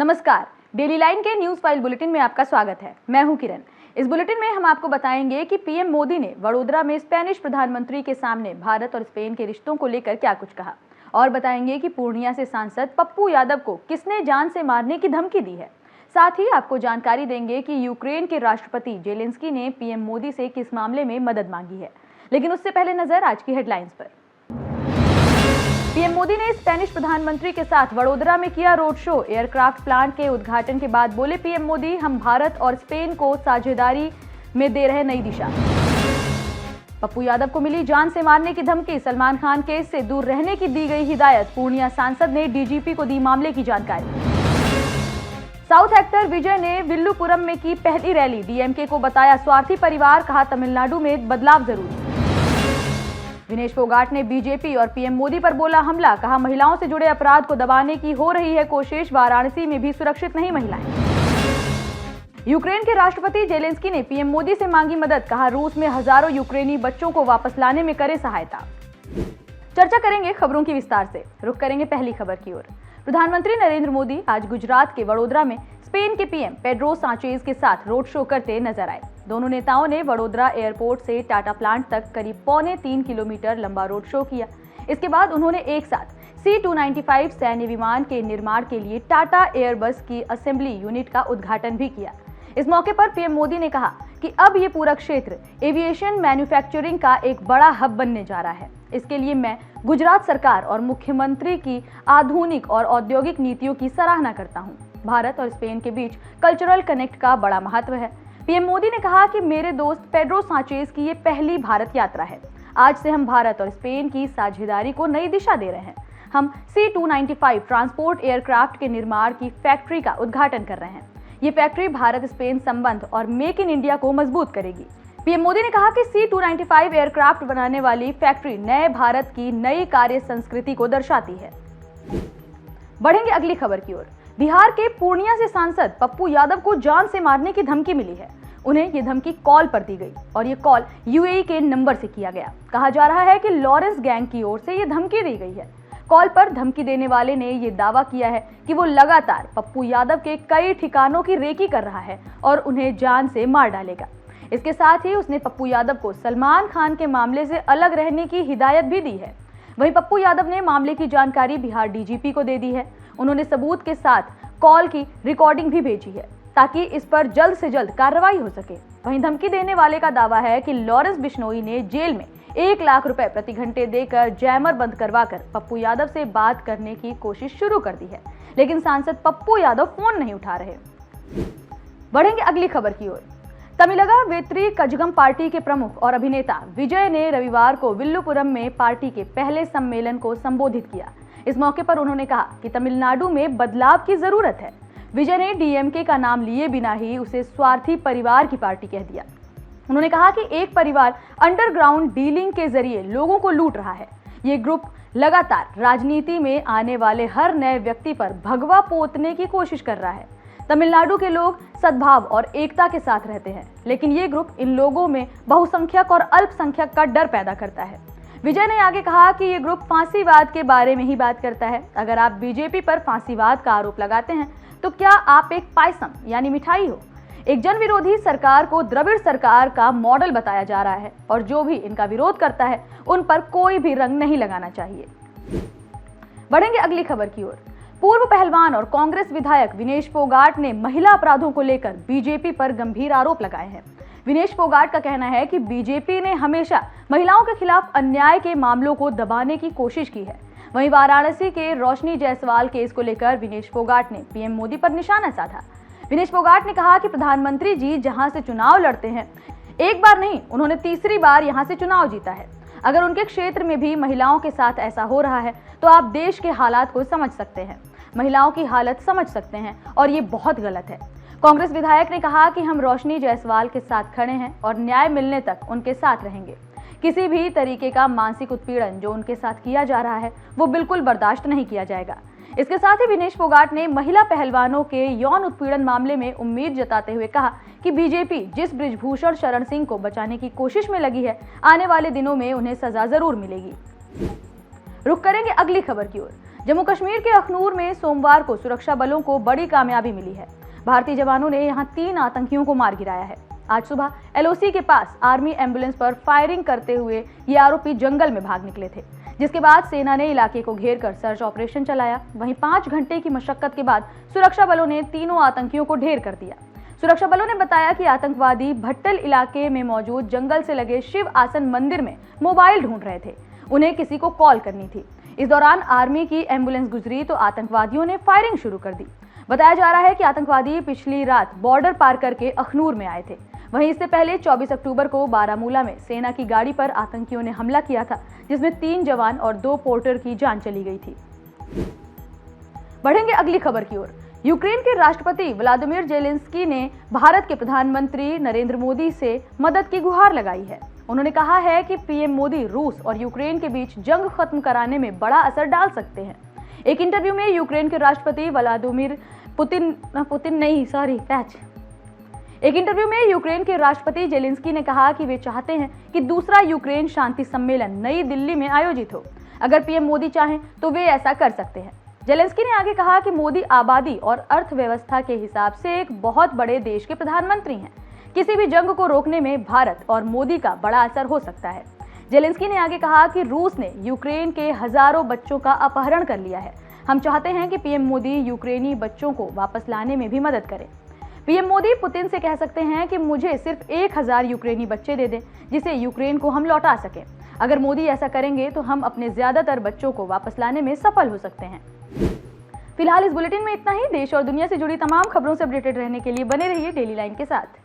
नमस्कार, daily line के news file bulletin में आपका स्वागत है। मैं हूं किरण। इस बुलेटिन में हम आपको बताएंगे कि पीएम मोदी ने वडोदरा में स्पेनिश प्रधानमंत्री के सामने भारत और स्पेन के रिश्तों को लेकर क्या कुछ कहा, और बताएंगे कि पूर्णिया से सांसद पप्पू यादव को किसने जान से मारने की धमकी दी है। साथ ही आपको जानकारी देंगे कि यूक्रेन के राष्ट्रपति जेलेंस्की ने पीएम मोदी से किस मामले में मदद मांगी है। लेकिन उससे पहले नजर आज की हेडलाइंस पर। पीएम मोदी ने स्पेनिश प्रधानमंत्री के साथ वडोदरा में किया रोड शो। एयरक्राफ्ट प्लांट के उद्घाटन के बाद बोले पीएम मोदी, हम भारत और स्पेन को साझेदारी में दे रहे नई दिशा। पप्पू यादव को मिली जान से मारने की धमकी। सलमान खान केस से दूर रहने की दी गई हिदायत। पूर्णिया सांसद ने डीजीपी को दी मामले की जानकारी। साउथ एक्टर विजय ने विल्लुपुरम में की पहली रैली। डीएमके को बताया स्वार्थी परिवार, कहा तमिलनाडु में बदलाव जरूरी। विनेश फोगाट ने बीजेपी और पीएम मोदी पर बोला हमला, कहा महिलाओं से जुड़े अपराध को दबाने की हो रही है कोशिश, वाराणसी में भी सुरक्षित नहीं महिलाएं। यूक्रेन के राष्ट्रपति जेलेंस्की ने पीएम मोदी से मांगी मदद, कहा रूस में हजारों यूक्रेनी बच्चों को वापस लाने में करे सहायता। चर्चा करेंगे खबरों की विस्तार से। रुख करेंगे पहली खबर की ओर। प्रधानमंत्री नरेंद्र मोदी आज गुजरात के वडोदरा में स्पेन के पीएम पेड्रो सांचेज के साथ रोड शो करते नजर आए। दोनों नेताओं ने वडोदरा एयरपोर्ट से टाटा प्लांट तक करीब 3.25 किलोमीटर लंबा रोड शो किया। इसके बाद उन्होंने एक साथ C-295 सैन्य विमान के निर्माण के लिए टाटा एयरबस की असेंबली यूनिट का उद्घाटन भी किया। इस मौके पर पीएम मोदी ने कहा कि अब ये पूरा क्षेत्र एविएशन मैन्युफैक्चरिंग का एक बड़ा हब बनने जा रहा है। इसके लिए मैं गुजरात सरकार और मुख्यमंत्री की आधुनिक और औद्योगिक नीतियों की सराहना करता हूँ। भारत और स्पेन के बीच कल्चरल कनेक्ट का बड़ा महत्व है। पीएम मोदी ने कहा कि मेरे दोस्त पेड्रो सांचेज की ये पहली भारत यात्रा है। आज से हम भारत और स्पेन की साझेदारी को नई दिशा दे रहे हैं। हम C-295 ट्रांसपोर्ट एयरक्राफ्ट के निर्माण की फैक्ट्री का उद्घाटन कर रहे हैं। ये फैक्ट्री भारत स्पेन संबंध और मेक इन इंडिया को मजबूत करेगी। पीएम मोदी ने कहा कि C-295 एयरक्राफ्ट बनाने वाली फैक्ट्री नए भारत की नई कार्य संस्कृति को दर्शाती है। बढ़ेंगे अगली खबर की ओर। बिहार के पूर्णिया से सांसद पप्पू यादव को जान से मारने की धमकी मिली है। उन्हें ये धमकी कॉल पर दी गई और ये कॉल यूएई के नंबर से किया गया। कहा जा रहा है कि लॉरेंस गैंग की ओर से ये धमकी दी गई है। कॉल पर धमकी देने वाले ने ये दावा किया है कि वो लगातार पप्पू यादव के कई ठिकानों की रेकी कर रहा है और उन्हें जान से मार डालेगा। इसके साथ ही उसने पप्पू यादव को सलमान खान के मामले से अलग रहने की हिदायत भी दी है। वहीं पप्पू यादव ने मामले की जानकारी बिहार डीजीपी को दे दी है। उन्होंने सबूत के साथ कॉल की रिकॉर्डिंग भी भेजी है ताकि इस पर जल्द से जल्द कार्रवाई हो सके। वहीं धमकी देने वाले का दावा है कि लॉरेंस बिश्नोई ने जेल में 1 लाख रुपए प्रति घंटे देकर जैमर बंद करवाकर पप्पू यादव से बात करने की कोशिश शुरू कर दी है, लेकिन सांसद पप्पू यादव फोन नहीं उठा रहे। बढ़ेंगे अगली खबर की ओर। तमिलगा वेत्री कजगम पार्टी के प्रमुख और अभिनेता विजय ने रविवार को विल्लुपुरम में पार्टी के पहले सम्मेलन को संबोधित किया। इस मौके पर उन्होंने कहा कि तमिलनाडु में बदलाव की जरूरत है। विजय ने डीएमके का नाम लिए बिना ही उसे स्वार्थी परिवार की पार्टी कह दिया। उन्होंने कहा कि एक परिवार अंडरग्राउंड डीलिंग के जरिए लोगों को लूट रहा है। ये ग्रुप लगातार राजनीति में आने वाले हर नए व्यक्ति पर भगवा पोतने की कोशिश कर रहा है। तमिलनाडु के लोग सद्भाव और एकता के साथ रहते हैं, लेकिन ये ग्रुप इन लोगों में बहुसंख्यक और अल्पसंख्यक का डर पैदा करता है। विजय ने आगे कहा कि ये ग्रुप फांसीवाद के बारे में ही बात करता है। अगर आप बीजेपी पर फांसीवाद का आरोप लगाते हैं तो क्या आप एक पायसम यानी मिठाई हो। एक जन विरोधी सरकार को द्रविड़ सरकार का मॉडल बताया जा रहा है और जो भी इनका विरोध करता है उन पर कोई भी रंग नहीं लगाना चाहिए। बढ़ेंगे अगली खबर की ओर। पूर्व पहलवान और कांग्रेस विधायक विनेश फोगाट ने महिला अपराधों को लेकर बीजेपी पर गंभीर आरोप लगाए हैं। विनेश फोगाट का कहना है कि बीजेपी ने हमेशा महिलाओं के खिलाफ अन्याय के मामलों को दबाने की कोशिश की है। वहीं वाराणसी के रोशनी जायसवाल केस को लेकर विनेश फोगाट ने पीएम मोदी पर निशाना साधा। विनेश फोगाट ने कहा कि प्रधानमंत्री जी जहां से चुनाव लड़ते हैं, एक बार नहीं उन्होंने तीसरी बार यहां से चुनाव जीता है। अगर उनके क्षेत्र में भी महिलाओं के साथ ऐसा हो रहा है तो आप देश के हालात को समझ सकते हैं, महिलाओं की हालत समझ सकते हैं और ये बहुत गलत है। कांग्रेस विधायक ने कहा कि हम रोशनी जायसवाल के साथ खड़े हैं और न्याय मिलने तक उनके साथ रहेंगे। किसी भी तरीके का मानसिक उत्पीड़न जो उनके साथ किया जा रहा है वो बिल्कुल बर्दाश्त नहीं किया जाएगा। इसके साथ ही विनेश फोगाट ने महिला पहलवानों के यौन उत्पीड़न मामले में उम्मीद जताते हुए कहा कि बीजेपी जिस बृजभूषण शरण सिंह को बचाने की कोशिश में लगी है, आने वाले दिनों में उन्हें सजा जरूर मिलेगी। रुक करेंगे अगली खबर की ओर। जम्मू कश्मीर के अखनूर में सोमवार को सुरक्षा बलों को बड़ी कामयाबी मिली है। भारतीय जवानों ने यहां 3 आतंकियों को मार गिराया है। आज सुबह एलओसी के पास आर्मी एम्बुलेंस पर फायरिंग करते हुए ये आरोपी जंगल में भाग निकले थे, जिसके बाद सेना ने इलाके को घेर कर सर्च ऑपरेशन चलाया। वहीं 5 घंटे की मशक्कत के बाद सुरक्षा बलों ने तीनों आतंकियों को ढेर कर दिया। सुरक्षा बलों ने बताया कि आतंकवादी भट्टल इलाके में मौजूद जंगल से लगे शिव आसन मंदिर में मोबाइल ढूंढ रहे थे। उन्हें किसी को कॉल करनी थी। इस दौरान आर्मी की एम्बुलेंस गुजरी तो आतंकवादियों ने फायरिंग शुरू कर दी। बताया जा रहा है कि आतंकवादी पिछली रात बॉर्डर पार करके अखनूर में आए थे। वहीं इससे पहले 24 अक्टूबर को बारामूला में सेना की गाड़ी पर आतंकियों ने हमला किया था, जिसमें 3 जवान और 2 पोर्टर की जान चली गई थी। बढ़ेंगे अगली खबर की ओर। यूक्रेन के राष्ट्रपति व्लादिमीर जेलेंस्की ने भारत के प्रधानमंत्री नरेंद्र मोदी से मदद की गुहार लगाई है। उन्होंने कहा है कि पीएम मोदी रूस और यूक्रेन के बीच जंग खत्म कराने में बड़ा असर डाल सकते हैं। एक इंटरव्यू में यूक्रेन के राष्ट्रपति व्लादिमीर जेलेंस्की ने कहा कि वे चाहते हैं कि दूसरा यूक्रेन शांति सम्मेलन नई दिल्ली में आयोजित हो। अगर पीएम मोदी चाहें तो वे ऐसा कर सकते हैं। जेलेंस्की ने आगे कहा कि मोदी आबादी और अर्थव्यवस्था के हिसाब से एक बहुत बड़े देश के प्रधानमंत्री हैं। किसी भी जंग को रोकने में भारत और मोदी का बड़ा असर हो सकता है। जेलेंस्की ने आगे कहा कि रूस ने यूक्रेन के हजारों बच्चों का अपहरण कर लिया है। हम चाहते हैं कि पीएम मोदी यूक्रेनी बच्चों को वापस लाने में भी मदद करें। पीएम मोदी पुतिन से कह सकते हैं कि मुझे सिर्फ 1000 यूक्रेनी बच्चे दे दें, जिसे यूक्रेन को हम लौटा सकें। अगर मोदी ऐसा करेंगे तो हम अपने ज्यादातर बच्चों को वापस लाने में सफल हो सकते हैं। फिलहाल इस बुलेटिन में इतना ही। देश और दुनिया से जुड़ी तमाम खबरों से अपडेटेड रहने के लिए बने रहिए डेली लाइन के साथ।